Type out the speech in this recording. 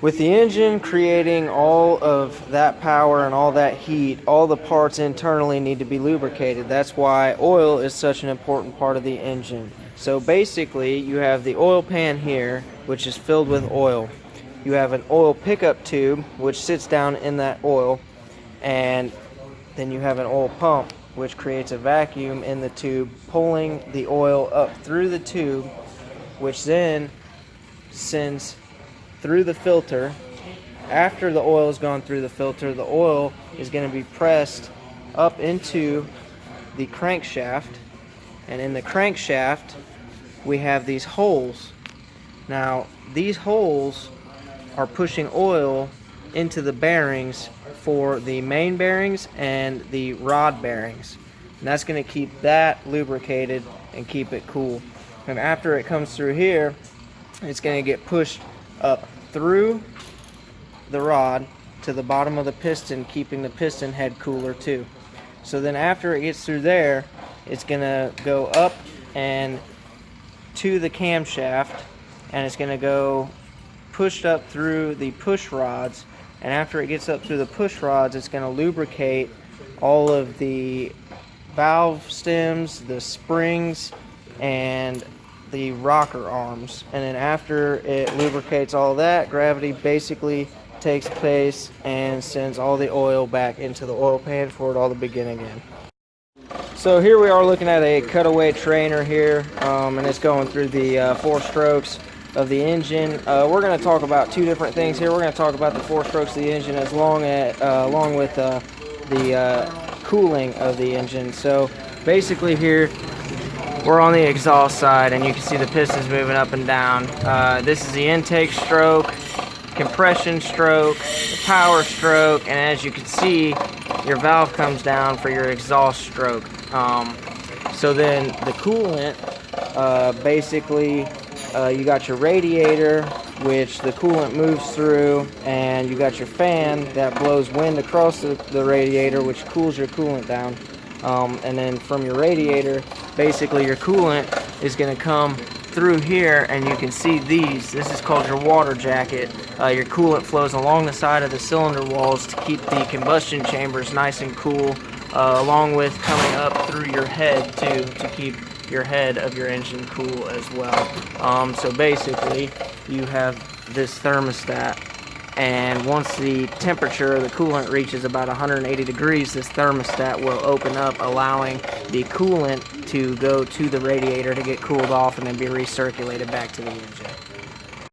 With the engine creating all of that power and all that heat, all the parts internally need to be lubricated. That's why oil is such an important part of the engine. So basically, you have the oil pan here, which is filled with oil. You have an oil pickup tube, which sits down in that oil, and then you have an oil pump, which creates a vacuum in the tube, pulling the oil up through the tube, which then sends through the filter. After the oil has gone through the filter, the oil is going to be pressed up into the crankshaft, and in the crankshaft we have these holes. Now these holes are pushing oil into the bearings for the main bearings and the rod bearings, and that's going to keep that lubricated and keep it cool. And after it comes through here, it's going to get pushed up through the rod to the bottom of the piston, keeping the piston head cooler too. So then after it gets through there, it's going to go up and to the camshaft, and it's going to go pushed up through the push rods, and after it gets up through the push rods, it's going to lubricate all of the valve stems, the springs, and the rocker arms. And then after it lubricates all that, gravity basically takes place and sends all the oil back into the oil pan for it all to begin again. So here we are looking at a cutaway trainer here, and it's going through the 4 strokes of the engine. We're going to talk about 2 different things here. We're going to talk about the 4 strokes of the engine along with the cooling of the engine. So basically here we're on the exhaust side, and you can see the pistons moving up and down. This is the intake stroke, compression stroke, the power stroke, and as you can see, your valve comes down for your exhaust stroke. So then the coolant, basically you got your radiator, which the coolant moves through, and you got your fan that blows wind across the radiator, which cools your coolant down. And then from your radiator, basically your coolant is going to come through here, and you can see these. This is called your water jacket. Your coolant flows along the side of the cylinder walls to keep the combustion chambers nice and cool, along with coming up through your head too, to keep your head of your engine cool as well. So basically you have this thermostat, and once the temperature of the coolant reaches about 180 degrees, this thermostat will open up, allowing the coolant to go to the radiator to get cooled off and then be recirculated back to the engine.